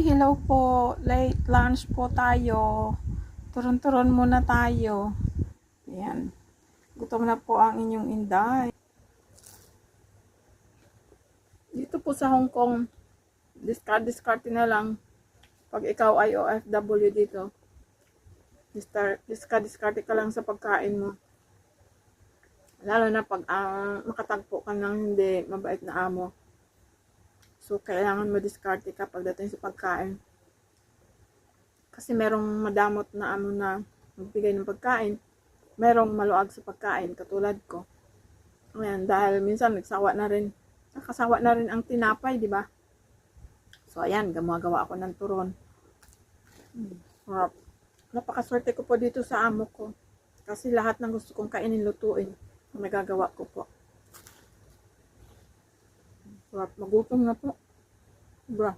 hello po. Late lunch po tayo. Turon-turon muna tayo. Ayan. Gutom na po ang inyong inday. Dito po sa Hong Kong, discard na lang. Pag ikaw ay OFW dito, discard ka lang sa pagkain mo. Lalo na pag makatagpo ka ng hindi mabait na amo. So, kailangan madiskarte ka pagdating sa pagkain. Kasi merong madamot na amo na magbigay ng pagkain. Merong maluag sa pagkain, katulad ko. Ayan, dahil minsan nagsawa na rin. Nakasawa na rin ang tinapay, di ba? So, ayan, gumagawa ako ng turon. Napakaswerte ko po dito sa amo ko. Kasi lahat ng gusto kong kainin, lutuin. Nagagawa ko po. Magutom na po. Bra.